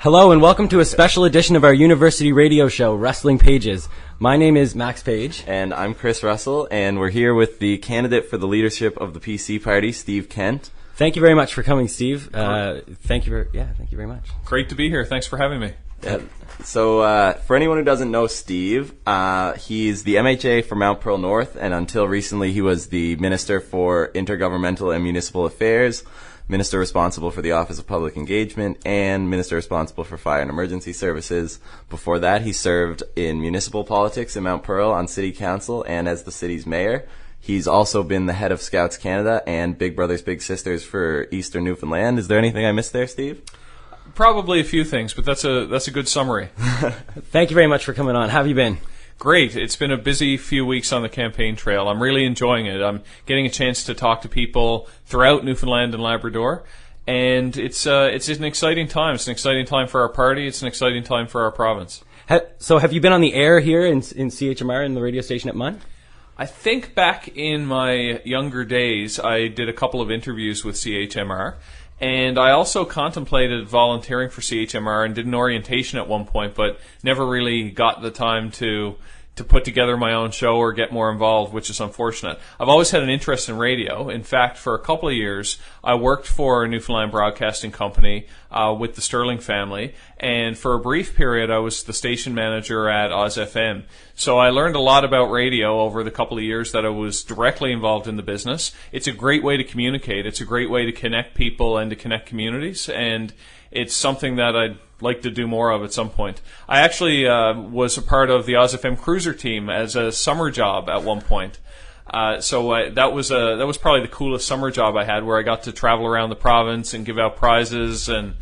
Hello and welcome to a special edition of our university radio show, Wrestling Pages. My name is Max Page. And I'm Chris Russell, and we're here with the candidate for the leadership of the PC Party, Steve Kent. Thank you very much for coming, Steve. Thank you very much. Great to be here. Thanks for having me. So for anyone who doesn't know Steve, he's the MHA for Mount Pearl North, and until recently he was the Minister for Intergovernmental and Municipal Affairs, Minister responsible for the Office of Public Engagement, and Minister responsible for Fire and Emergency Services. Before that, he served in municipal politics in Mount Pearl on City Council and as the city's mayor. He's also been the head of Scouts Canada and Big Brothers Big Sisters for Eastern Newfoundland. Is there anything I missed there, Steve? Probably a few things, but that's a good summary. Thank you very much for coming on. How have you been? Great. It's been a busy few weeks on the campaign trail. I'm really enjoying it. I'm getting a chance to talk to people throughout Newfoundland and Labrador, and it's an exciting time. It's an exciting time for our party. It's an exciting time for our province. So have you been on the air here in CHMR in the radio station at MUN? I think back in my younger days, I did a couple of interviews with CHMR, and I also contemplated volunteering for CHMR and did an orientation at one point, but never really got the time to put together my own show or get more involved, which is unfortunate. I've always had an interest in radio. In fact, for a couple of years, I worked for a Newfoundland Broadcasting Company with the Sterling family, and for a brief period, I was the station manager at Oz FM. So I learned a lot about radio over the couple of years that I was directly involved in the business. It's a great way to communicate. It's a great way to connect people and to connect communities, and it's something that I'd like to do more of at some point. I actually was a part of the Oz FM Cruiser team as a summer job at one point. So that was probably the coolest summer job I had, where I got to travel around the province and give out prizes and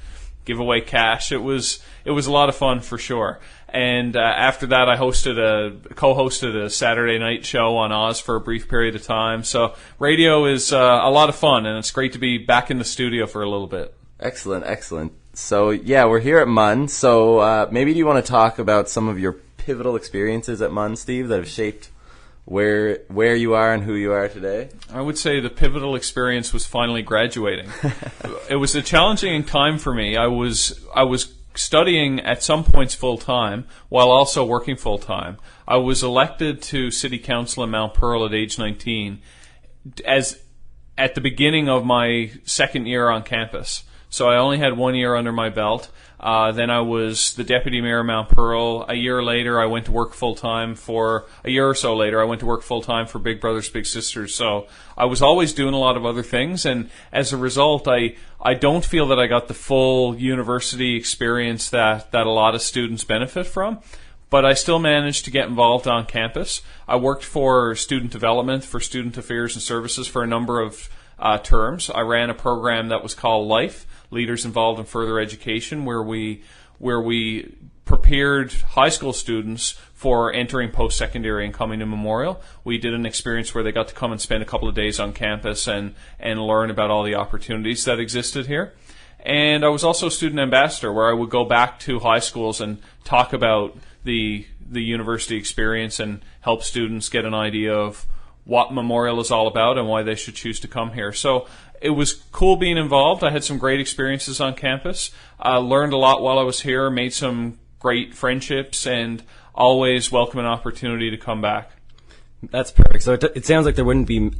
give away cash. It was a lot of fun for sure. And after that, I co-hosted a Saturday night show on Oz for a brief period of time. So radio is a lot of fun, and it's great to be back in the studio for a little bit. Excellent. So, yeah, we're here at MUN. So maybe do you want to talk about some of your pivotal experiences at MUN, Steve, that have shaped where you are and who you are today? I would say the pivotal experience was finally graduating. It was a challenging time for me. I was studying at some points full-time while also working full-time. I was elected to City Council in Mount Pearl at age 19 at the beginning of my second year on campus. So I only had 1 year under my belt. Then I was the deputy mayor of Mount Pearl. A year or so later, I went to work full-time for Big Brothers Big Sisters. So I was always doing a lot of other things, and as a result, I don't feel that I got the full university experience that a lot of students benefit from. But I still managed to get involved on campus. I worked for student development, for student affairs and services for a number of terms. I ran a program that was called LIFE, Leaders Involved in Further Education, where we prepared high school students for entering post-secondary and coming to Memorial. We did an experience where they got to come and spend a couple of days on campus and learn about all the opportunities that existed here. And I was also a student ambassador, where I would go back to high schools and talk about the university experience and help students get an idea of what Memorial is all about and why they should choose to come here. So it was cool being involved. I had some great experiences on campus. Learned a lot while I was here, made some great friendships, and always welcome an opportunity to come back. That's perfect. So it sounds like there wouldn't be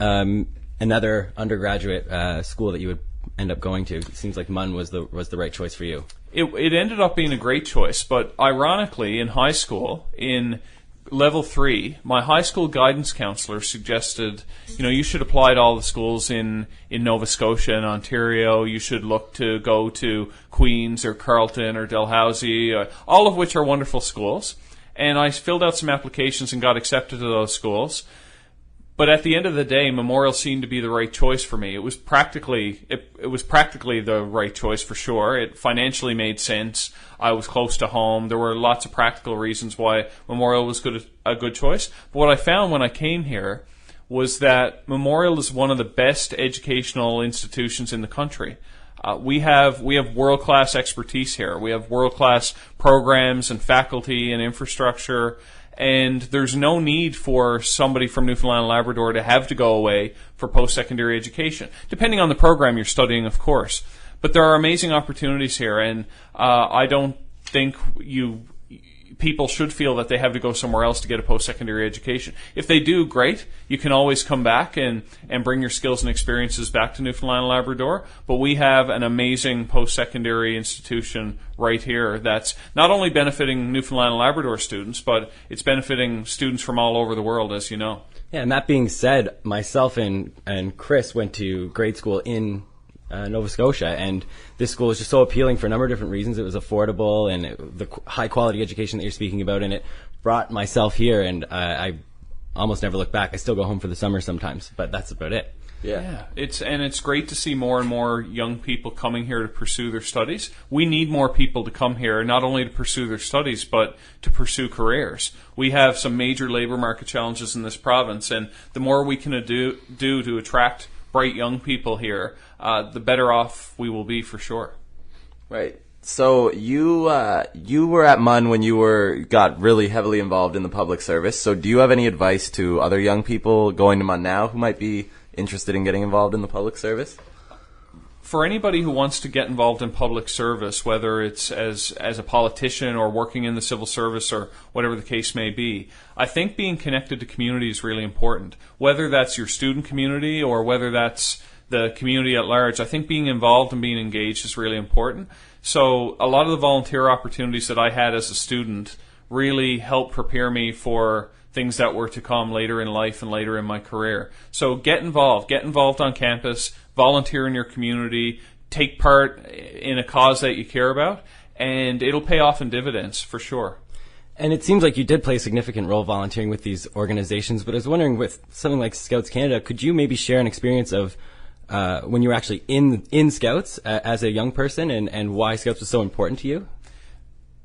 another undergraduate school that you would end up going to. It seems like MUN was the right choice for you. It ended up being a great choice, but ironically, in high school, in Level 3, my high school guidance counselor suggested, you should apply to all the schools in Nova Scotia and Ontario. You should look to go to Queen's or Carleton or Dalhousie, all of which are wonderful schools. And I filled out some applications and got accepted to those schools. But at the end of the day, Memorial seemed to be the right choice for me. It was practically the right choice for sure. It financially made sense. I was close to home. There were lots of practical reasons why Memorial was a good choice. But what I found when I came here was that Memorial is one of the best educational institutions in the country. We have world-class expertise here. We have world-class programs and faculty and infrastructure. And there's no need for somebody from Newfoundland and Labrador to have to go away for post-secondary education, depending on the program you're studying, of course. But there are amazing opportunities here, and I don't think people should feel that they have to go somewhere else to get a post-secondary education. If they do, great. You can always come back and bring your skills and experiences back to Newfoundland and Labrador. But we have an amazing post-secondary institution right here that's not only benefiting Newfoundland and Labrador students, but it's benefiting students from all over the world, as you know. Yeah, and that being said, myself and Chris went to grade school in Nova Scotia, and this school is just so appealing for a number of different reasons. It was affordable, and the high quality education that you're speaking about, and it brought myself here, and I almost never look back. I still go home for the summer sometimes, but that's about it. Yeah, it's great to see more and more young people coming here to pursue their studies. We need more people to come here, not only to pursue their studies, but to pursue careers. We have some major labor market challenges in this province, and the more we can do to attract bright young people here, the better off we will be for sure. Right. So you were at MUN when you got really heavily involved in the public service. So do you have any advice to other young people going to MUN now who might be interested in getting involved in the public service? For anybody who wants to get involved in public service, whether it's as a politician or working in the civil service or whatever the case may be, I think being connected to community is really important. Whether that's your student community or whether that's the community at large, I think being involved and being engaged is really important. So a lot of the volunteer opportunities that I had as a student really helped prepare me for things that were to come later in life and later in my career. So get involved on campus, volunteer in your community, take part in a cause that you care about, and it'll pay off in dividends for sure. And it seems like you did play a significant role volunteering with these organizations, but I was wondering, with something like Scouts Canada, could you maybe share an experience of when you were actually in Scouts as a young person, and why Scouts was so important to you?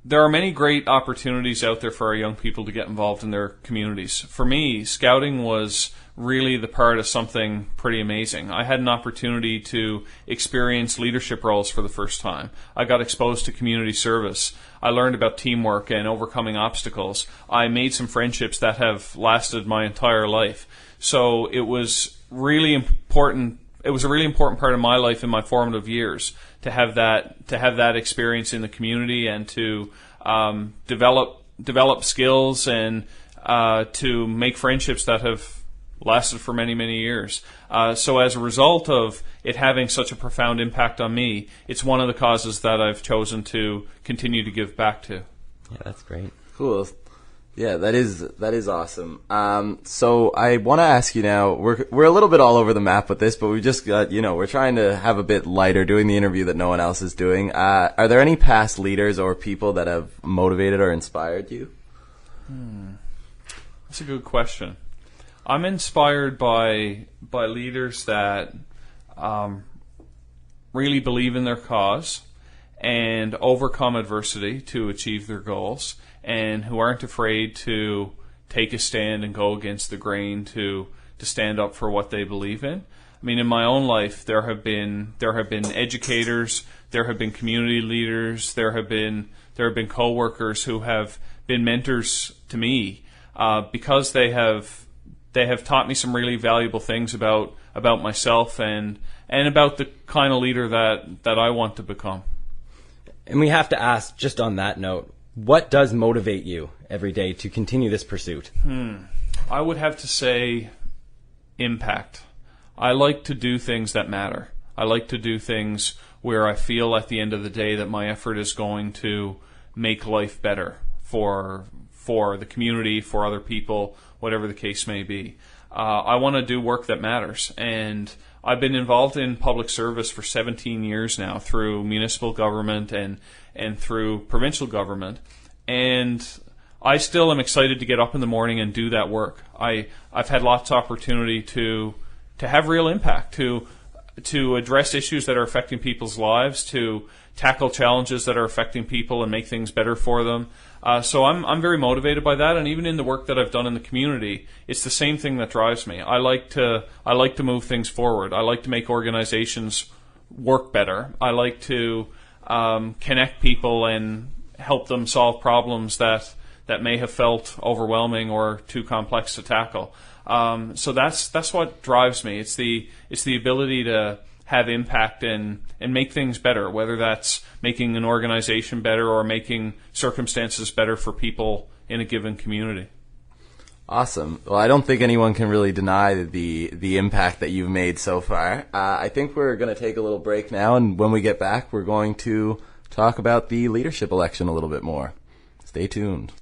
There are many great opportunities out there for our young people to get involved in their communities. For me, Scouting was really the part of something pretty amazing. I had an opportunity to experience leadership roles for the first time. I got exposed to community service. I learned about teamwork and overcoming obstacles. I made some friendships that have lasted my entire life. So it was really important. It was a really important part of my life in my formative years to have that experience in the community and to develop skills and to make friendships that have lasted for many, many years. So as a result of it having such a profound impact on me, it's one of the causes that I've chosen to continue to give back to. Yeah, that's great. Cool. Yeah, that is awesome. So I want to ask you now, we're a little bit all over the map with this, but we just got, we're trying to have a bit lighter doing the interview that no one else is doing. Are there any past leaders or people that have motivated or inspired you? That's a good question. I'm inspired by leaders that really believe in their cause and overcome adversity to achieve their goals, and who aren't afraid to take a stand and go against the grain to stand up for what they believe in. I mean, in my own life, there have been educators, there have been community leaders, there have been coworkers who have been mentors to me because they have taught me some really valuable things about myself and about the kind of leader that I want to become. And we have to ask, just on that note, what does motivate you every day to continue this pursuit? I would have to say impact. I like to do things that matter. I like to do things where I feel at the end of the day that my effort is going to make life better for the community, for other people, whatever the case may be. I want to do work that matters, and I've been involved in public service for 17 years now through municipal government and through provincial government, and I still am excited to get up in the morning and do that work. I've had lots of opportunity to have real impact, to address issues that are affecting people's lives, to tackle challenges that are affecting people and make things better for them. So I'm very motivated by that, and even in the work that I've done in the community, it's the same thing that drives me. I like to move things forward. I like to make organizations work better. I like to connect people and help them solve problems that may have felt overwhelming or too complex to tackle. So that's what drives me. It's the ability to have impact and make things better, whether that's making an organization better or making circumstances better for people in a given community. Awesome. Well, I don't think anyone can really deny the impact that you've made so far. I think we're going to take a little break now, and when we get back, we're going to talk about the leadership election a little bit more. Stay tuned.